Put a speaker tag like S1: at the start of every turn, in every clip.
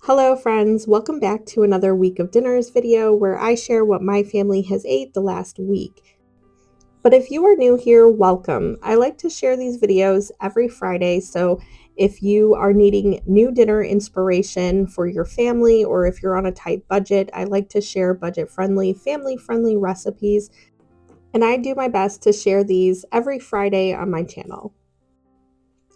S1: Hello friends, welcome back to another week of dinners video where I share what my family has ate the last week. But if you are new here, welcome. I like to share these videos every Friday, so if you are needing new dinner inspiration for your family or if you're on a tight budget, I like to share budget-friendly, family-friendly recipes, and I do my best to share these every Friday on my channel.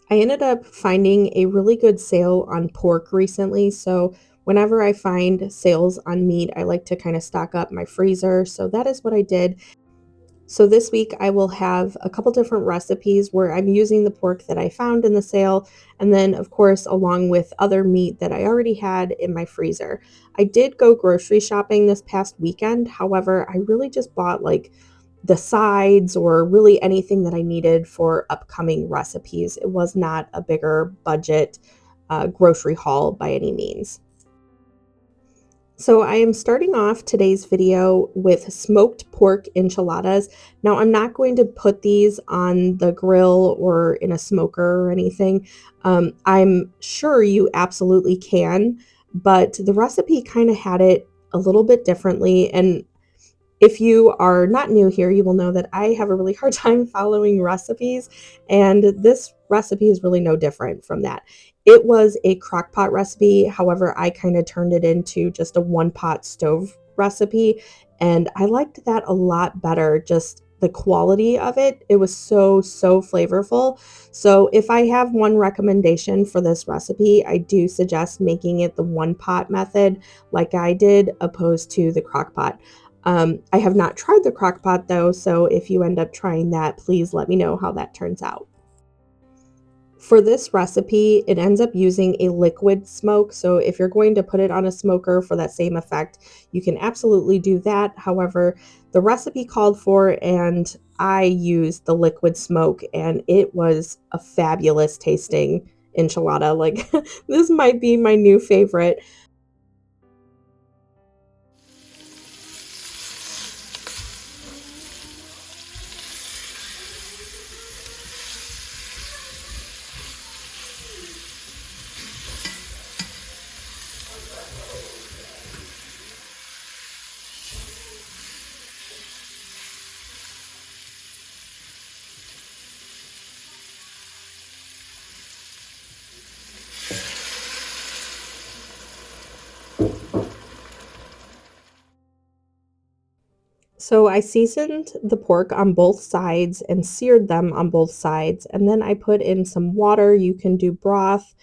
S1: I ended up finding a really good sale on pork recently, so whenever I find sales on meat, I like to kind of stock up my freezer, so that is what I did. So this week I will have a couple different recipes where I'm using the pork that I found in the sale, and then of course along with other meat that I already had in my freezer. I did go grocery shopping this past weekend, however, I really just bought like the sides or really anything that I needed for upcoming recipes. It was not a bigger budget grocery haul by any means. So I am starting off today's video with smoked pork enchiladas. Now I'm not going to put these on the grill or in a smoker or anything. I'm sure you absolutely can, but the recipe kind of had it a little bit differently. And if you are not new here, you will know that I have a really hard time following recipes, and this recipe is really no different from that. It was a crock pot recipe, however, I kind of turned it into just a one pot stove recipe, and I liked that a lot better, just the quality of it. It was so flavorful. So if I have one recommendation for this recipe, I do suggest making it the one pot method like I did, opposed to the crock pot. I have not tried the crock pot though, so if you end up trying that, please let me know how that turns out. For this recipe, it ends up using a liquid smoke, so if you're going to put it on a smoker for that same effect, you can absolutely do that. However, the recipe called for, and I used the liquid smoke, and it was a fabulous tasting enchilada. Like, this might be my new favorite. So I seasoned the pork on both sides and seared them on both sides. And then I put in some water. You can do broth.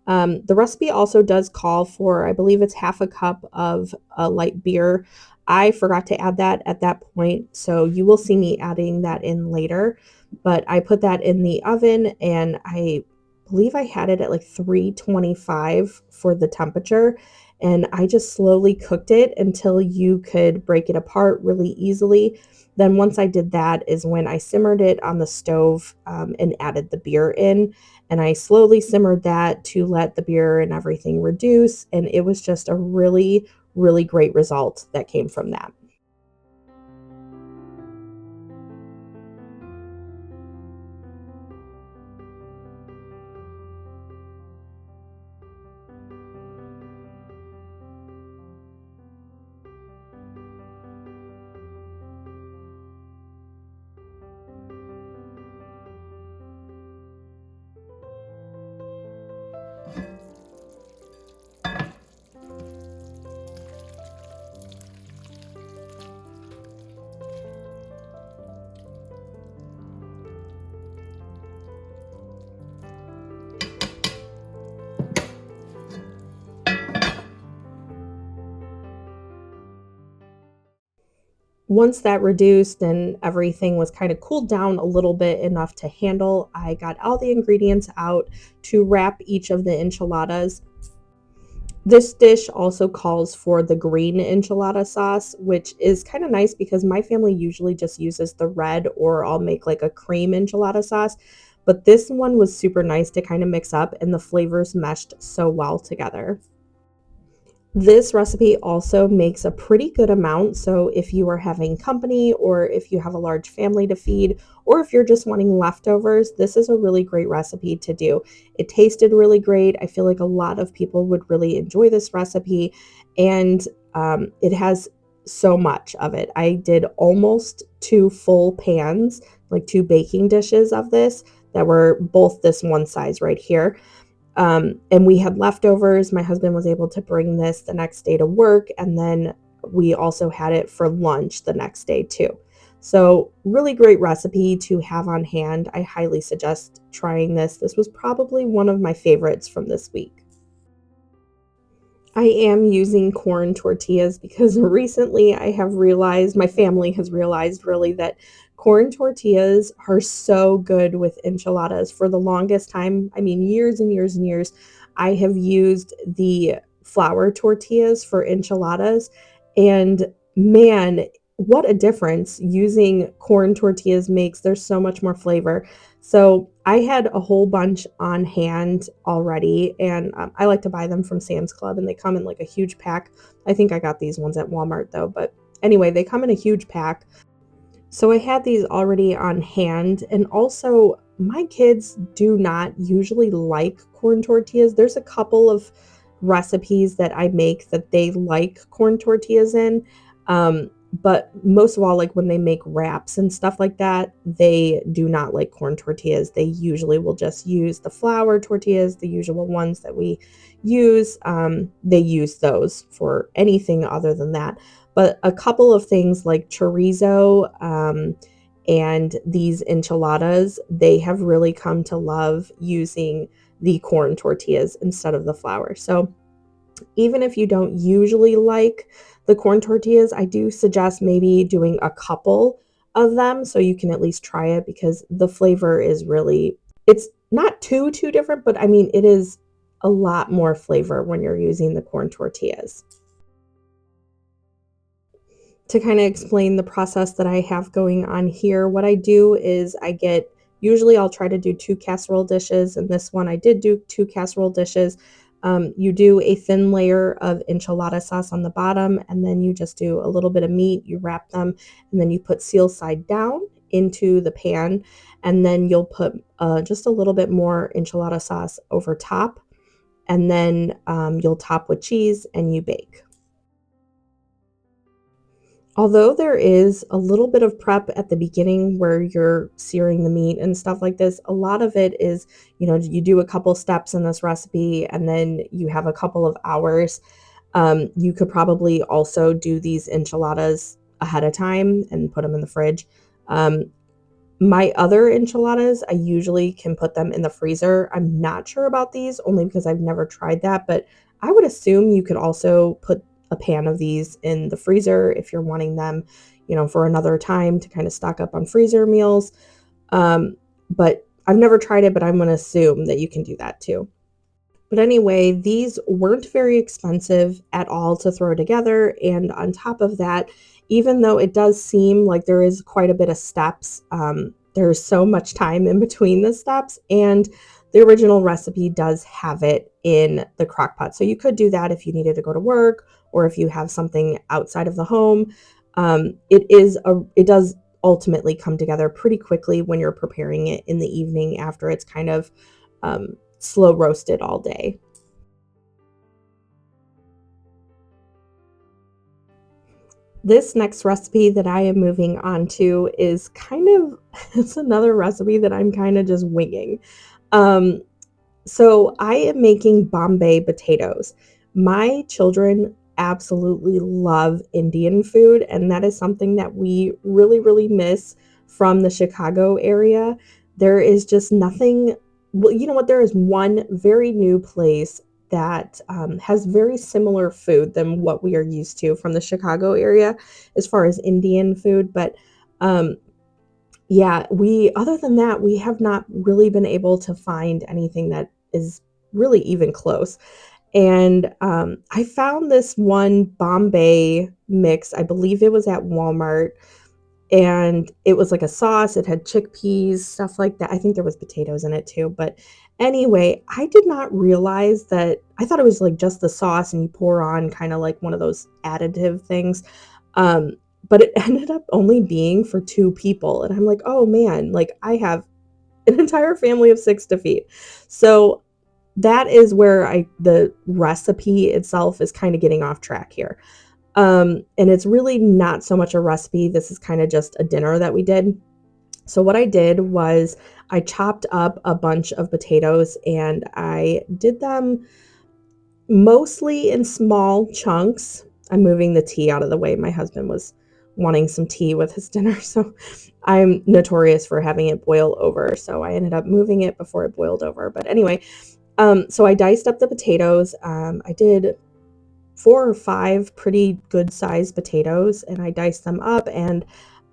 S1: The recipe also does call for, I believe it's half a cup of light beer. I forgot to add that at that point, so you will see me adding that in later. But I put that in the oven, and I believe I had it at like 325 for the temperature, and I just slowly cooked it until you could break it apart really easily. Then once I did that is when I simmered it on the stove, and added the beer in, and I slowly simmered that to let the beer and everything reduce, and it was just a really great result that came from that. Once that reduced and everything was kind of cooled down a little bit enough to handle, I got all the ingredients out to wrap each of the enchiladas. This dish also calls for the green enchilada sauce, which is kind of nice because my family usually just uses the red, or I'll make like a cream enchilada sauce. But this one was super nice to kind of mix up, and the flavors meshed so well together. This recipe also makes a pretty good amount, so if you are having company or if you have a large family to feed or if you're just wanting leftovers, this is a really great recipe to do. It tasted really great. I feel like a lot of people would really enjoy this recipe, and it has so much of it. I did almost 2 full pans, like 2 baking dishes of this that were both this one size right here. And we had leftovers. My husband was able to bring this the next day to work, and then we also had it for lunch the next day too. So, really great recipe to have on hand. I highly suggest trying this. This was probably one of my favorites from this week. I am using corn tortillas because recently I have realized, my family has realized really, that corn tortillas are so good with enchiladas. For the longest time, I mean, years and years and years, I have used the flour tortillas for enchiladas. And man, what a difference using corn tortillas makes. There's so much more flavor. So I had a whole bunch on hand already, and I like to buy them from Sam's Club, and they come in like a huge pack. I think I got these ones at Walmart though, but anyway, they come in a huge pack. So I had these already on hand, and also my kids do not usually like corn tortillas. There's a couple of recipes that I make that they like corn tortillas in. But most of all, like when they make wraps and stuff like that, they do not like corn tortillas. They usually will just use the flour tortillas, the usual ones that we use. They use those for anything other than that. But a couple of things like chorizo, and these enchiladas, they have really come to love using the corn tortillas instead of the flour. So even if you don't usually like the corn tortillas, I do suggest maybe doing a couple of them so you can at least try it, because the flavor is really, it's not too different, but I mean, it is a lot more flavor when you're using the corn tortillas. To kind of explain the process that I have going on here, what I do is usually I'll try to do 2 casserole dishes, and this one I did do 2 casserole dishes. You do a thin layer of enchilada sauce on the bottom, and then you just do a little bit of meat, you wrap them, and then you put seal side down into the pan, and then you'll put just a little bit more enchilada sauce over top, and then you'll top with cheese and you bake. Although there is a little bit of prep at the beginning where you're searing the meat and stuff like this, a lot of it is, you do a couple steps in this recipe and then you have a couple of hours. You could probably also do these enchiladas ahead of time and put them in the fridge. Um, my other enchiladas, I usually can put them in the freezer. I'm not sure about these only because I've never tried that, but I would assume you could also put a pan of these in the freezer if you're wanting them, for another time to kind of stock up on freezer meals. But I've never tried it, but I'm going to assume that you can do that too. But anyway, these weren't very expensive at all to throw together. And on top of that, even though it does seem like there is quite a bit of steps, there's so much time in between the steps. And the original recipe does have it in the crock pot. So you could do that if you needed to go to work or if you have something outside of the home. It does ultimately come together pretty quickly when you're preparing it in the evening after it's kind of slow roasted all day. This next recipe that I am moving on to is it's another recipe that I'm kind of just winging. Um, so I am making Bombay potatoes. My children absolutely love Indian food, and that is something that we really, really miss from the Chicago area. There is just nothing. Well, you know what? There is one very new place that has very similar food than what we are used to from the Chicago area as far as Indian food. But um, yeah, other than that, we have not really been able to find anything that is really even close. And I found this one Bombay mix. I believe it was at Walmart. and it was like a sauce. It had chickpeas, stuff like that. I think there was potatoes in it too. But anyway, I did not realize that. I thought it was like just the sauce and you pour on kind of like one of those additive things. Um, but it ended up only being for 2 people. And I'm like, oh man, like I have an entire family of 6 to feed. So that is where the recipe itself is kind of getting off track here. And it's really not so much a recipe. This is kind of just a dinner that we did. So what I did was I chopped up a bunch of potatoes and I did them mostly in small chunks. I'm moving the tea out of the way. My husband was wanting some tea with his dinner, so I'm notorious for having it boil over. So I ended up moving it before it boiled over. But anyway, so I diced up the potatoes. I did 4 or 5 pretty good sized potatoes and I diced them up, and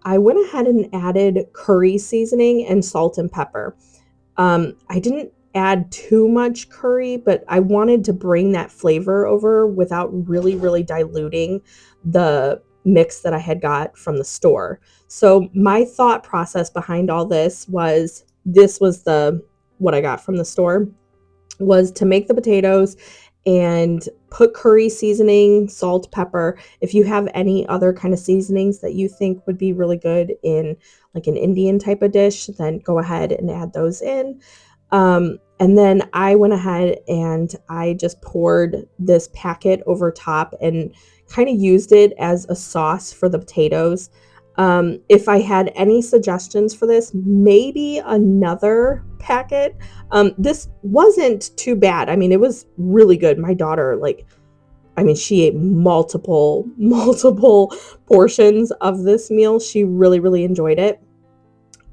S1: I went ahead and added curry seasoning and salt and pepper. I didn't add too much curry, but I wanted to bring that flavor over without really, really diluting the mix that I had got from the store. So my thought process behind all this was what I got from the store was to make the potatoes and put curry seasoning, salt, pepper. If you have any other kind of seasonings that you think would be really good in like an Indian type of dish, then go ahead and add those in. And then I went ahead and I just poured this packet over top and kind of used it as a sauce for the potatoes. If I had any suggestions for this, maybe another packet. This wasn't too bad. I mean, it was really good. My daughter, she ate multiple portions of this meal. She really, really enjoyed it.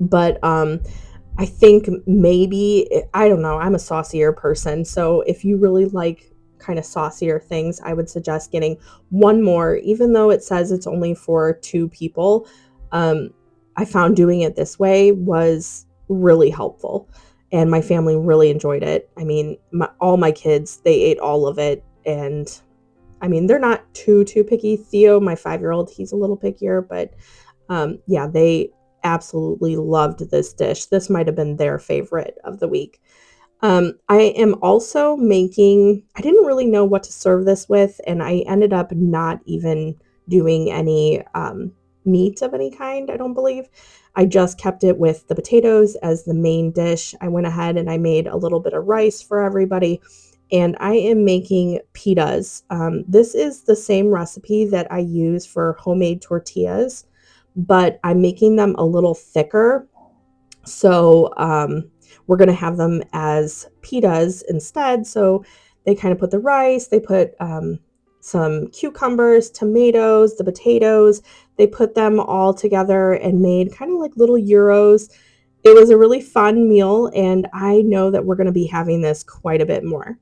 S1: But I think maybe, I don't know, I'm a saucier person. So if you really like kind of saucier things, I would suggest getting one more, even though it says it's only for 2 people. I found doing it this way was really helpful and my family really enjoyed it. I mean, all my kids, they ate all of it. And I mean, they're not too picky. Theo, my 5-year-old, he's a little pickier, but yeah, they absolutely loved this dish. This might have been their favorite of the week. I am also I didn't really know what to serve this with, and I ended up not even doing any meat of any kind, I don't believe. I just kept it with the potatoes as the main dish. I went ahead and I made a little bit of rice for everybody, and I am making pitas. This is the same recipe that I use for homemade tortillas, but I'm making them a little thicker. So we're going to have them as pitas instead. So they kind of put the rice, they put some cucumbers, tomatoes, the potatoes, they put them all together and made kind of like little gyros. It was a really fun meal, and I know that we're going to be having this quite a bit more.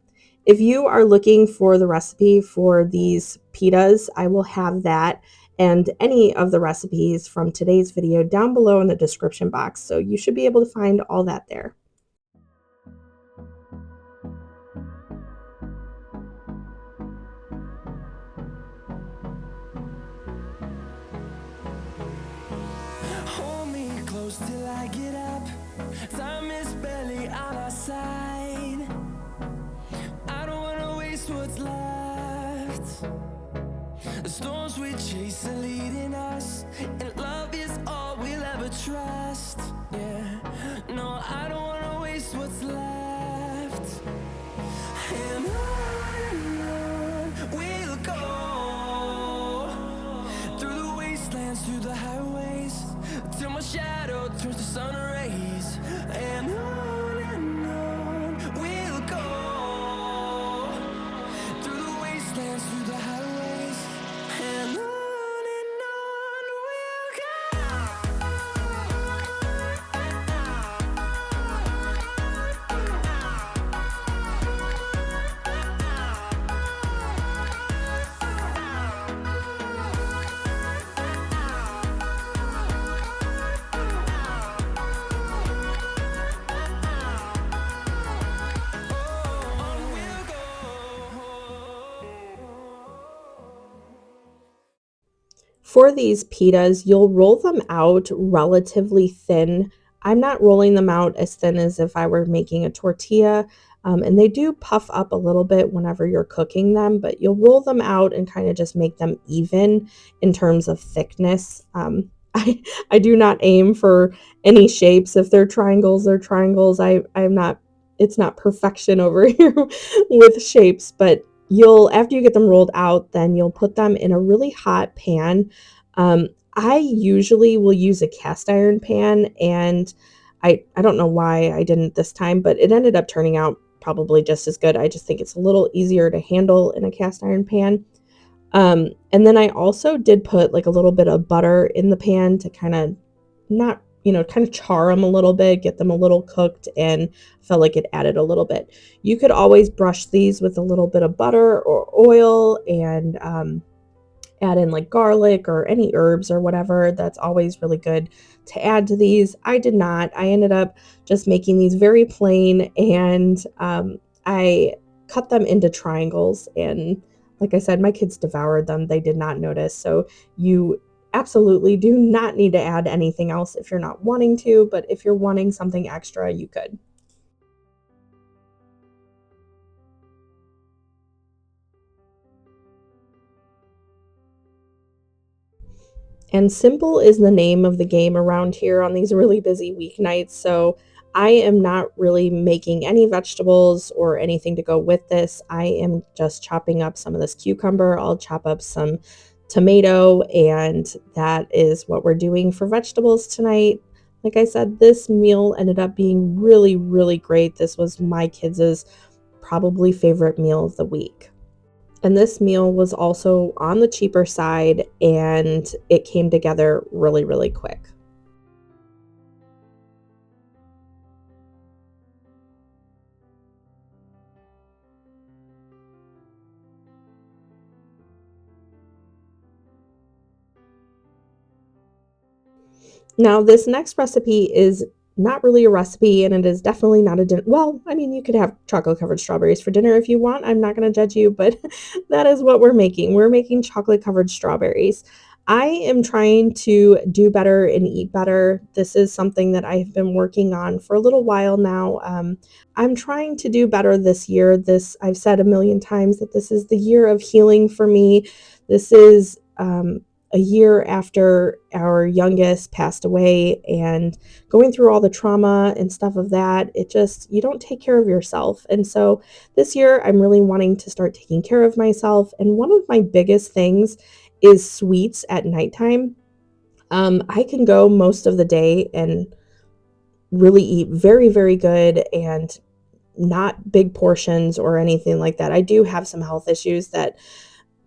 S1: If you are looking for the recipe for these pitas, I will have that and any of the recipes from today's video down below in the description box. So you should be able to find all that there.
S2: Hold me close till I get up. Time is barely on our side. I don't wanna waste what's left. The storms we chase are leading us, and love is all we'll ever trust. Yeah, no, I don't wanna waste what's left. And on we'll go, through the wastelands, through the highways, till my shadow turns to sun rays. And on we'll go, through the wastelands, through the highways, and on we'll go.
S1: For these pitas, you'll roll them out relatively thin. I'm not rolling them out as thin as if I were making a tortilla, and they do puff up a little bit whenever you're cooking them, but you'll roll them out and kind of just make them even in terms of thickness. I do not aim for any shapes. If they're triangles, they're triangles. I'm not, it's not perfection over here with shapes, but you'll, after you get them rolled out, then you'll put them in a really hot pan. I usually will use a cast iron pan, and I don't know why I didn't this time, but it ended up turning out probably just as good. I just think it's a little easier to handle in a cast iron pan. And then I also did put like a little bit of butter in the pan to kind of not, kind of char them a little bit, get them a little cooked, and felt like it added a little bit. You could always brush these with a little bit of butter or oil, and add in like garlic or any herbs or whatever. That's always really good to add to these. I did not. I ended up just making these very plain, and I cut them into triangles. And like I said, my kids devoured them. They did not notice. So you absolutely do not need to add anything else if you're not wanting to, but if you're wanting something extra, you could. And simple is the name of the game around here on these really busy weeknights. So I am not really making any vegetables or anything to go with this. I am just chopping up some of this cucumber. I'll chop up some tomato, and that is what we're doing for vegetables tonight. Like I said, this meal ended up being really, really great. This was my kids' probably favorite meal of the week. And this meal was also on the cheaper side, and it came together really, really quick. Now, this next recipe is not really a recipe, and it is definitely not a dinner. Well, I mean, you could have chocolate covered strawberries for dinner if you want. I'm not going to judge you, but that is what we're making. We're making chocolate covered strawberries. I am trying to do better and eat better. This is something that I've been working on for a little while now. I'm trying to do better this year. This, I've said a million times that this is the year of healing for me. This is a year after our youngest passed away, and going through all the trauma and stuff of that. It just, you don't take care of yourself. And so this year, I'm really wanting to start taking care of myself. And one of my biggest things is sweets at nighttime. I can go most of the day and really eat very, very good and not big portions or anything like that. I do have some health issues that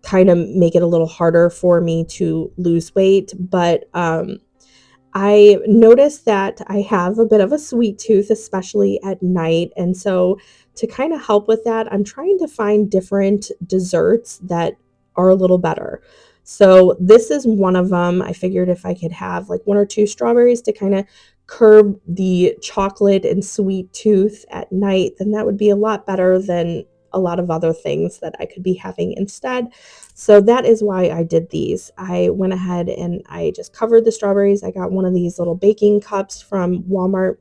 S1: kind of make it a little harder for me to lose weight, but I noticed that I have a bit of a sweet tooth, especially at night. And so, to kind of help with that, I'm trying to find different desserts that are a little better. So, this is one of them. I figured if I could have like one or two strawberries to kind of curb the chocolate and sweet tooth at night, then that would be a lot better than a lot of other things that I could be having instead. So that is why I did these. I went ahead and I just covered the strawberries. I got one of these little baking cups from Walmart.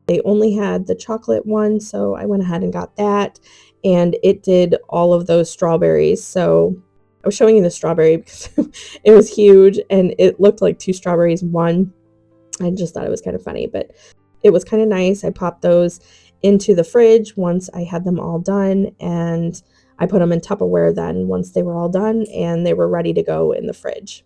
S1: They only had the chocolate one, so I went ahead and got that, and it did all of those strawberries. So I was showing you the strawberry because it was huge and it looked like two strawberries in one. I just thought it was kind of funny, but it was kind of nice. I popped those into the fridge once I had them all done, and I put them in Tupperware then once they were all done and they were ready to go in the fridge.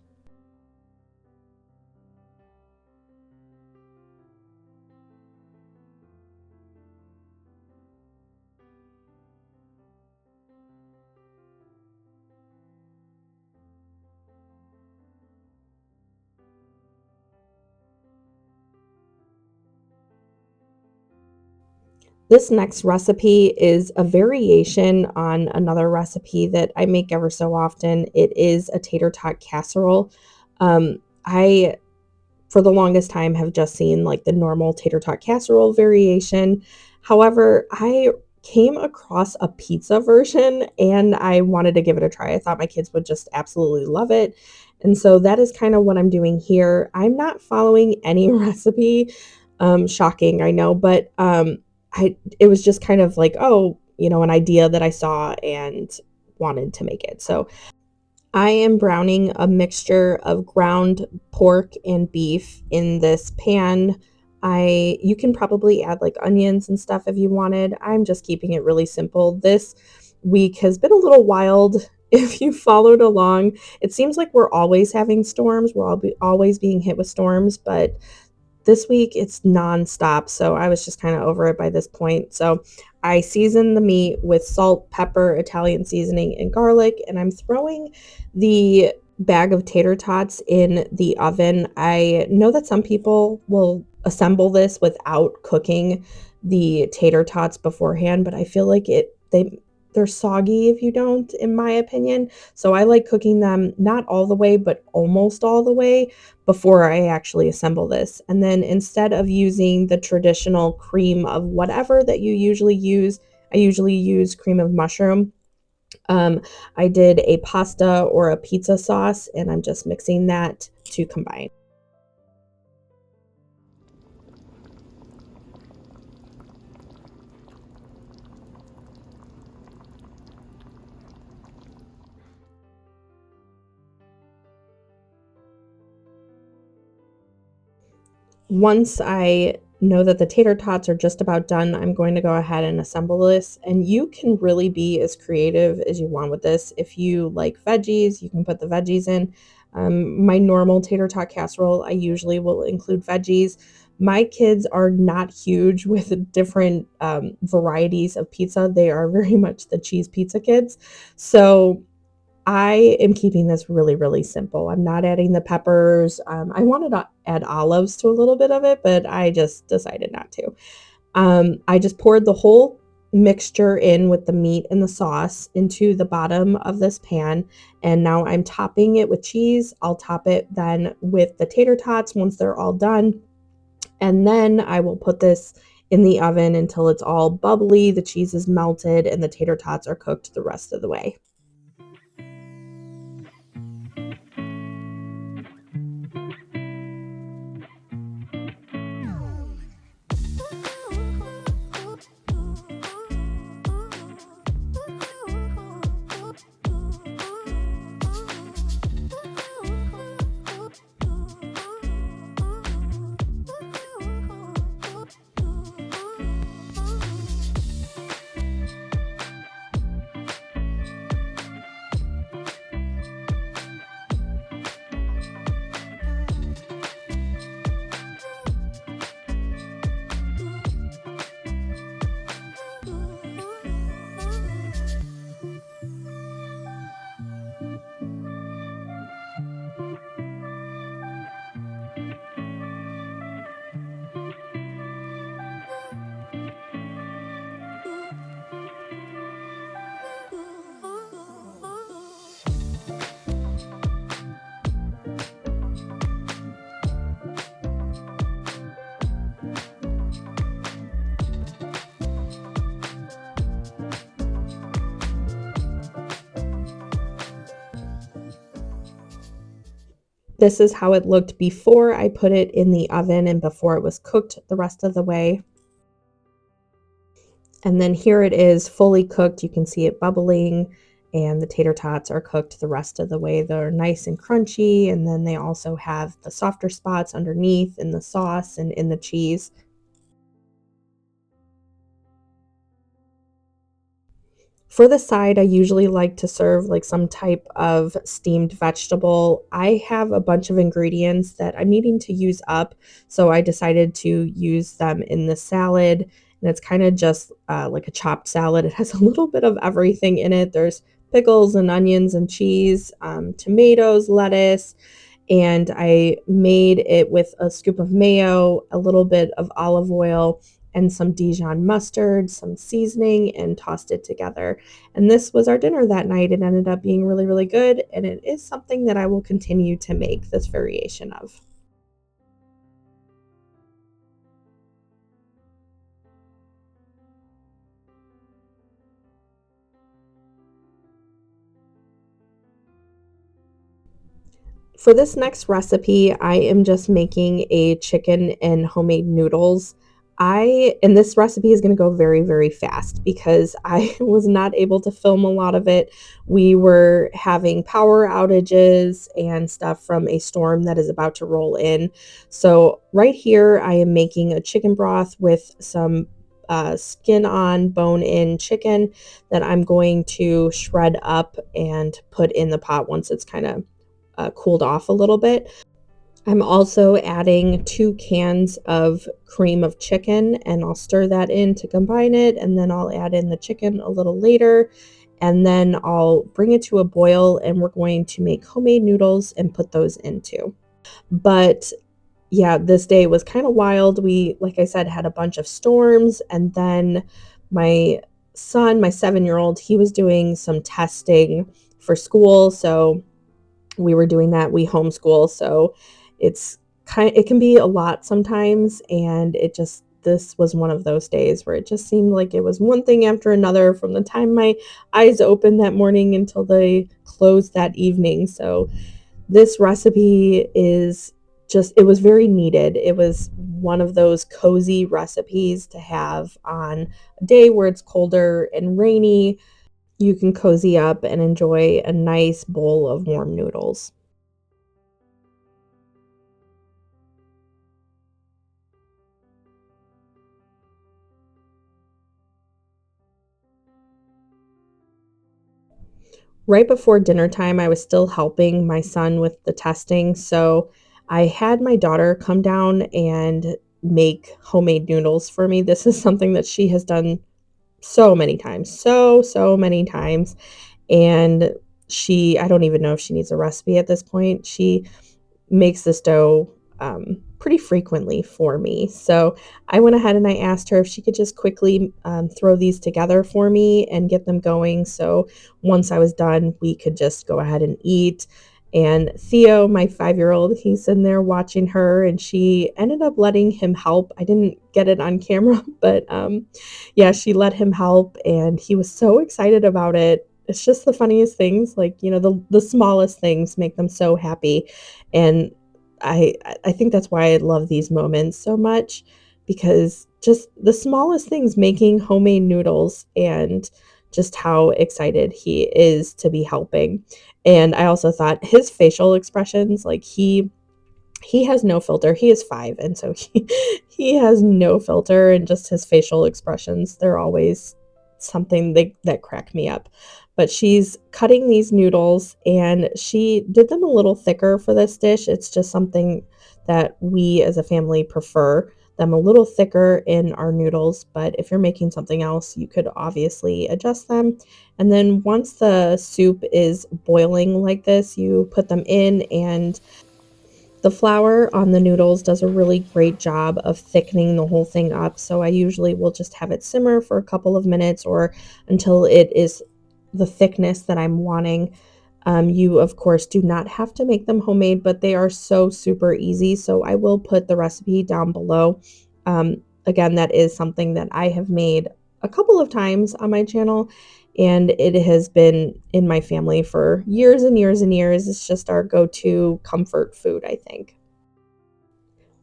S1: This next recipe is a variation on another recipe that I make ever so often. It is a tater tot casserole. I, for the longest time, have just seen like the normal tater tot casserole variation. However, I came across a pizza version and I wanted to give it a try. I thought my kids would just absolutely love it. And so that is kind of what I'm doing here. I'm not following any recipe. Shocking, I know, but it was just kind of like, oh, an idea that I saw and wanted to make it. So I am browning a mixture of ground pork and beef in this pan. You can probably add like onions and stuff if you wanted. I'm just keeping it really simple. This week has been a little wild. If you followed along, it seems like we're always having storms. Always being hit with storms, but this week it's nonstop, so I was just kind of over it by this point. So I seasoned the meat with salt, pepper, Italian seasoning, and garlic, and I'm throwing the bag of tater tots in the oven. I know that some people will assemble this without cooking the tater tots beforehand, but I feel like they're soggy if you don't, in my opinion. So I like cooking them not all the way, but almost all the way before I actually assemble this. And then instead of using the traditional cream of whatever that you usually use, I usually use cream of mushroom. Um, I did a pasta or a pizza sauce, and I'm just mixing that to combine. Once I know that the tater tots are just about done, I'm going to go ahead and assemble this. And you can really be as creative as you want with this. If you like veggies, you can put the veggies in. My normal tater tot casserole, I usually will include veggies. My kids are not huge with different varieties of pizza. They are very much the cheese pizza kids. So I am keeping this really, really simple. I'm not adding the peppers. I wanted to add olives to a little bit of it, but I just decided not to. I just poured the whole mixture in with the meat and the sauce into the bottom of this pan. And now I'm topping it with cheese. I'll top it then with the tater tots once they're all done. And then I will put this in the oven until it's all bubbly, the cheese is melted, and the tater tots are cooked the rest of the way. This is how it looked before I put it in the oven and before it was cooked the rest of the way. And then here it is fully cooked. You can see it bubbling, and the tater tots are cooked the rest of the way. They're nice and crunchy, and then they also have the softer spots underneath in the sauce and in the cheese. For the side, I usually like to serve like some type of steamed vegetable. I have a bunch of ingredients that I'm needing to use up, so I decided to use them in the salad. And it's kind of just like a chopped salad. It has a little bit of everything in it. There's pickles and onions and cheese, tomatoes, lettuce, and I made it with a scoop of mayo, a little bit of olive oil, and some Dijon mustard, some seasoning, and tossed it together. And this was our dinner that night. It ended up being really, really good, and it is something that I will continue to make this variation of. For this next recipe, I am just making a chicken and homemade noodles. And this recipe is going to go very, very fast because I was not able to film a lot of it. We were having power outages and stuff from a storm that is about to roll in. So right here, I am making a chicken broth with some skin on, bone in chicken that I'm going to shred up and put in the pot once it's kind of cooled off a little bit. I'm also adding 2 cans of cream of chicken, and I'll stir that in to combine it, and then I'll add in the chicken a little later, and then I'll bring it to a boil, and we're going to make homemade noodles and put those into. But yeah, this day was kind of wild. We, like I said, had a bunch of storms, and then my son, my 7-year-old, he was doing some testing for school, so we were doing that. We homeschool, so it can be a lot sometimes, and this was one of those days where it just seemed like it was one thing after another from the time my eyes opened that morning until they closed that evening. So this recipe it was very needed. It was one of those cozy recipes to have on a day where it's colder and rainy. You can cozy up and enjoy a nice bowl of warm noodles. Right before dinner time, I was still helping my son with the testing, so I had my daughter come down and make homemade noodles for me. This is something that she has done so many times, so many times, and I don't even know if she needs a recipe at this point. She makes this dough pretty frequently for me. So I went ahead and I asked her if she could just quickly throw these together for me and get them going. So once I was done, we could just go ahead and eat. And Theo, my 5-year-old, he's in there watching her, and she ended up letting him help. I didn't get it on camera, but yeah, she let him help, and he was so excited about it. It's just the funniest things, like, the smallest things make them so happy. And I think that's why I love these moments so much, because just the smallest things, making homemade noodles, and just how excited he is to be helping. And I also thought his facial expressions, like he has no filter. He is 5, and so he has no filter, and just his facial expressions, they're always something that crack me up. But she's cutting these noodles, and she did them a little thicker for this dish. It's just something that we as a family prefer, them a little thicker in our noodles, but if you're making something else, you could obviously adjust them. And then once the soup is boiling like this, you put them in, and the flour on the noodles does a really great job of thickening the whole thing up. So I usually will just have it simmer for a couple of minutes, or until it is the thickness that I'm wanting. You, of course, do not have to make them homemade, but they are so super easy. So I will put the recipe down below. Again, that is something that I have made a couple of times on my channel, and it has been in my family for years and years and years. It's just our go-to comfort food, I think.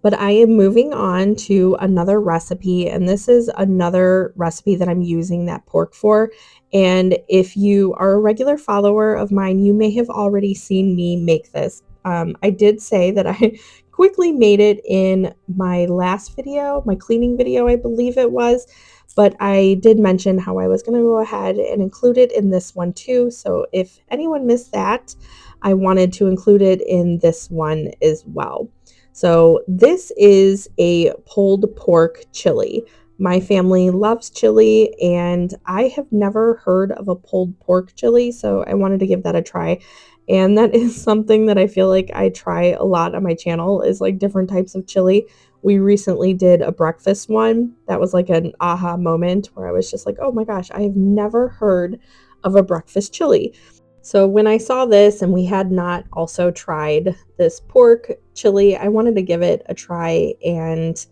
S1: But I am moving on to another recipe, and this is another recipe that I'm using that pork for. And if you are a regular follower of mine, you may have already seen me make this. I did say that I quickly made it in my last video, my cleaning video, I believe it was. But I did mention how I was going to go ahead and include it in this one too. So if anyone missed that, I wanted to include it in this one as well. So this is a pulled pork chili. My family loves chili, and I have never heard of a pulled pork chili, so I wanted to give that a try. And that is something that I feel like I try a lot on my channel, is like different types of chili. We recently did a breakfast one that was like an aha moment where I was just like, oh my gosh, I have never heard of a breakfast chili. So when I saw this and we had not also tried this pork chili, I wanted to give it a try, and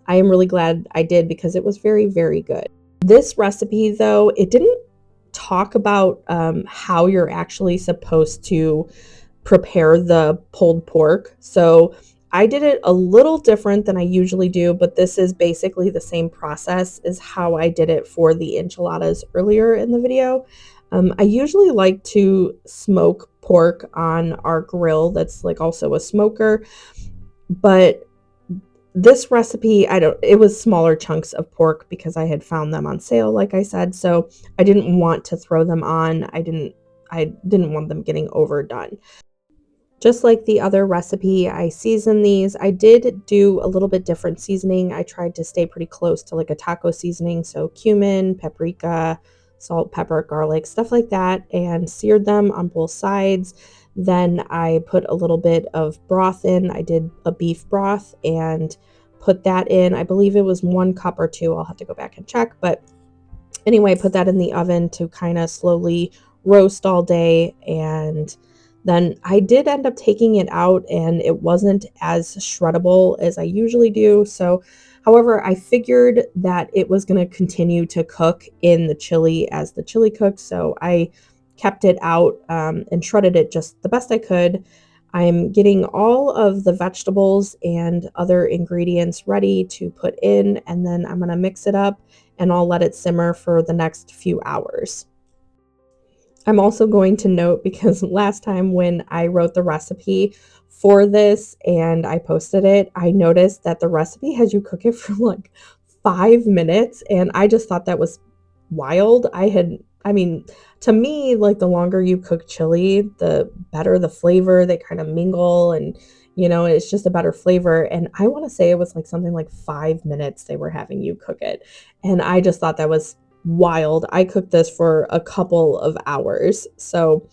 S1: I am really glad I did, because it was very, very good. This recipe, though, it didn't talk about how you're actually supposed to prepare the pulled pork. So I did it a little different than I usually do, but this is basically the same process as how I did it for the enchiladas earlier in the video. I usually like to smoke pork on our grill that's like also a smoker, but this recipe, it was smaller chunks of pork because I had found them on sale, like I said, so I didn't want to throw them on. I didn't want them getting overdone. Just like the other recipe, I season these. I did do a little bit different seasoning. I tried to stay pretty close to like a taco seasoning, so cumin, paprika, salt, pepper, garlic, stuff like that, and seared them on both sides. Then I put a little bit of broth in. I did a beef broth and put that in. I believe it was 1 cup or 2. I'll have to go back and check, but anyway, put that in the oven to kind of slowly roast all day. And then I did end up taking it out and it wasn't as shreddable as I usually do. So, however, I figured that it was going to continue to cook in the chili as the chili cooked. So I kept it out and shredded it just the best I could. I'm getting all of the vegetables and other ingredients ready to put in, and then I'm going to mix it up and I'll let it simmer for the next few hours. I'm also going to note, because last time when I wrote the recipe for this and I posted it, I noticed that the recipe has you cook it for like 5 minutes, and I just thought that was wild. I mean, to me, like the longer you cook chili, the better the flavor. They kind of mingle and it's just a better flavor. And I want to say it was like something like 5 minutes they were having you cook it. And I just thought that was wild. I cooked this for a couple of hours. So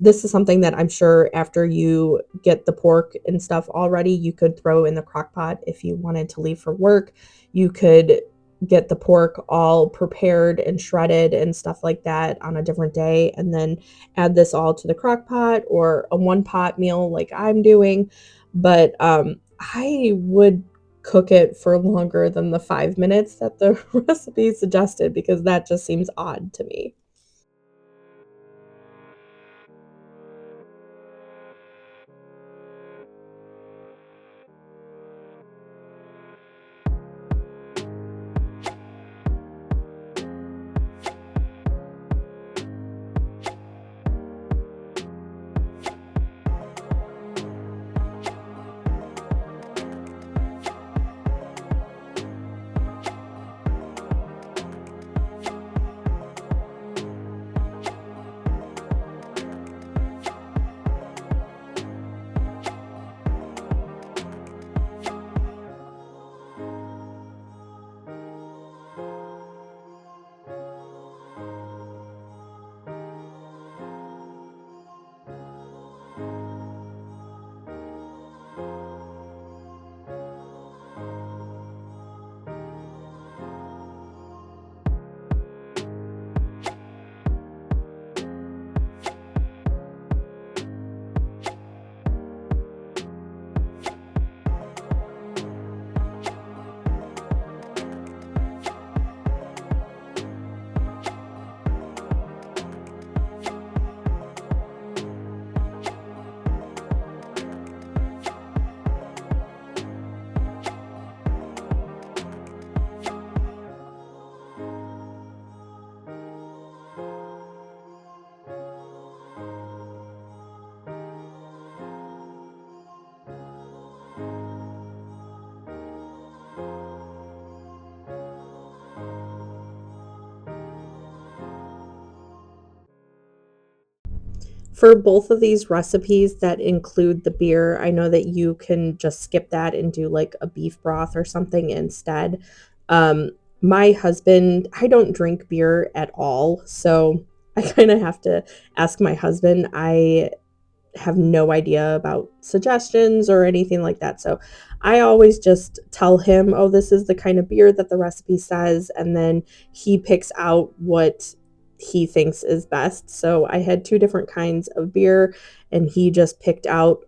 S1: this is something that I'm sure after you get the pork and stuff already, you could throw in the crock pot if you wanted to leave for work. You could get the pork all prepared and shredded and stuff like that on a different day, and then add this all to the crock pot or a 1 pot meal like I'm doing. But I would cook it for longer than the 5 minutes that the recipe suggested, because that just seems odd to me. For both of these recipes that include the beer, I know that you can just skip that and do like a beef broth or something instead. My husband, I don't drink beer at all, so I kind of have to ask my husband. I have no idea about suggestions or anything like that. So I always just tell him, oh, this is the kind of beer that the recipe says. And then he picks out what he thinks is best. So I had 2 different kinds of beer, and he just picked out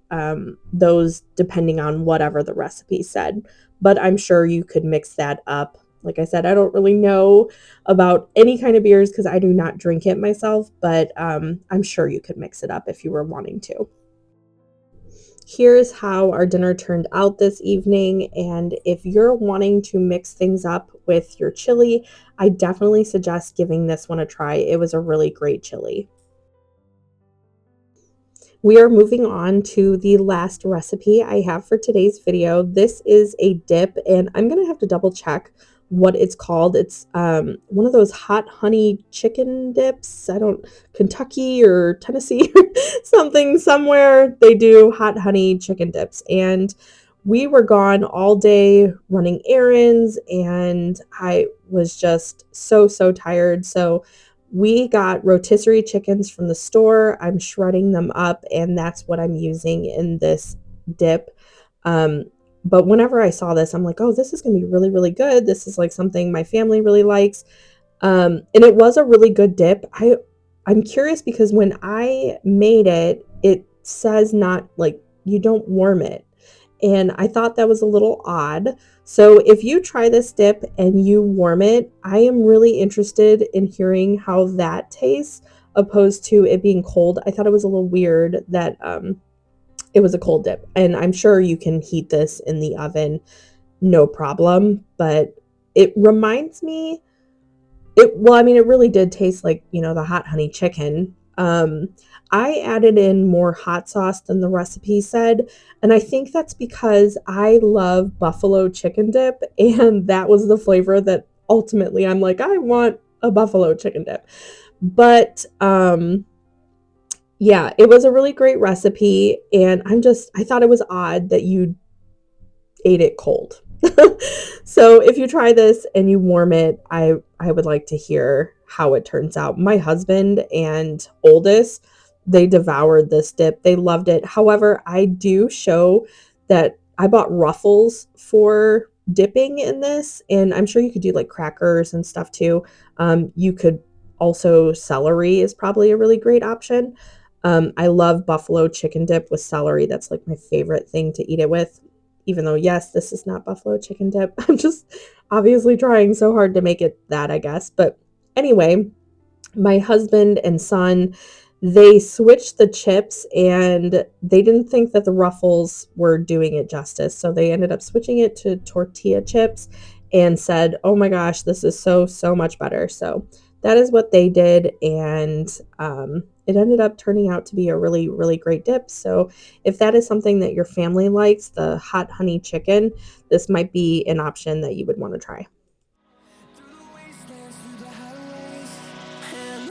S1: those depending on whatever the recipe said. But I'm sure you could mix that up Like I said, I don't really know about any kind of beers because I do not drink it myself, but I'm sure you could mix it up if you were wanting to. Here's how our dinner turned out this evening. And if you're wanting to mix things up with your chili, I definitely suggest giving this one a try. It was a really great chili. We are moving on to the last recipe I have for today's video. This is a dip, and I'm going to have to double check what it's called. It's one of those hot honey chicken dips. I don't, Kentucky or Tennessee or something, somewhere they do hot honey chicken dips. And we were gone all day running errands, and I was just so tired. So we got rotisserie chickens from the store. I'm shredding them up, and that's what I'm using in this dip. Um, but whenever I saw this, I'm like, oh, this is going to be really, really good. This is like something my family really likes. And it was a really good dip. I'm curious because when I made it, it says not like you don't warm it. And I thought that was a little odd. So if you try this dip and you warm it, I am really interested in hearing how that tastes opposed to it being cold. I thought it was a little weird that it was a cold dip. And I'm sure you can heat this in the oven, no problem. But it reminds me it really did taste like, the hot honey chicken. I added in more hot sauce than the recipe said, and I think that's because I love buffalo chicken dip, and that was the flavor that ultimately I'm like, I want a buffalo chicken dip. But yeah, it was a really great recipe, and I thought it was odd that you ate it cold. So if you try this and you warm it, I would like to hear how it turns out. My husband and oldest, they devoured this dip. They loved it. However, I do show that I bought ruffles for dipping in this, and I'm sure you could do like crackers and stuff too. You could also, celery is probably a really great option. I love buffalo chicken dip with celery. That's like my favorite thing to eat it with, even though, yes, this is not buffalo chicken dip. I'm just obviously trying so hard to make it that, I guess. But anyway, my husband and son, they switched the chips, and they didn't think that the Ruffles were doing it justice. So they ended up switching it to tortilla chips and said, oh my gosh, this is so much better. So that is what they did. And it ended up turning out to be a really, really great dip. So if that is something that your family likes, the hot honey chicken, this might be an option that you would want to try.
S2: Through the wastelands, through the highways, and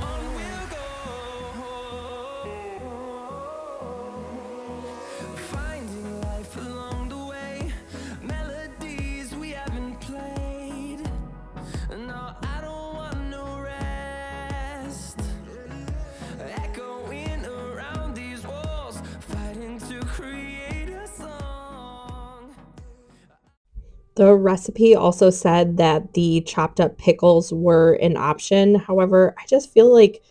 S2: on we'll go. Finding life along the way, melodies we haven't played. No, I don't want no rest. Echoing around these walls, fighting to create a song.
S1: The recipe also said that the chopped up pickles were an option. However, I just feel like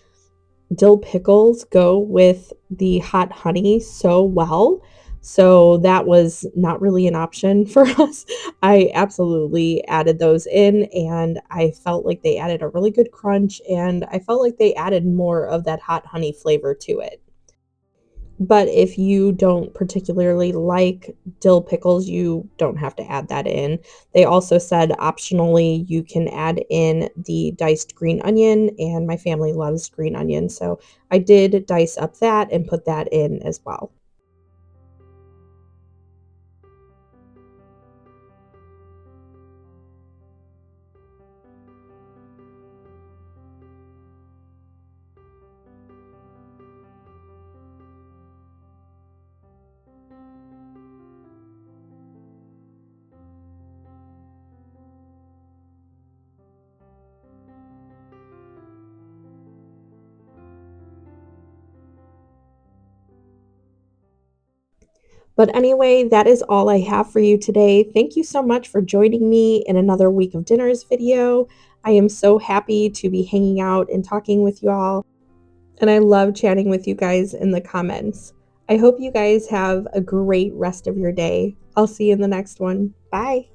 S1: dill pickles go with the hot honey so well. So that was not really an option for us. I absolutely added those in, and I felt like they added a really good crunch, and I felt like they added more of that hot honey flavor to it. But if you don't particularly like dill pickles, you don't have to add that in. They also said optionally you can add in the diced green onion, and my family loves green onion, so I did dice up that and put that in as well. But anyway, that is all I have for you today. Thank you so much for joining me in another week of dinners video. I am so happy to be hanging out and talking with you all, and I love chatting with you guys in the comments. I hope you guys have a great rest of your day. I'll see you in the next one. Bye.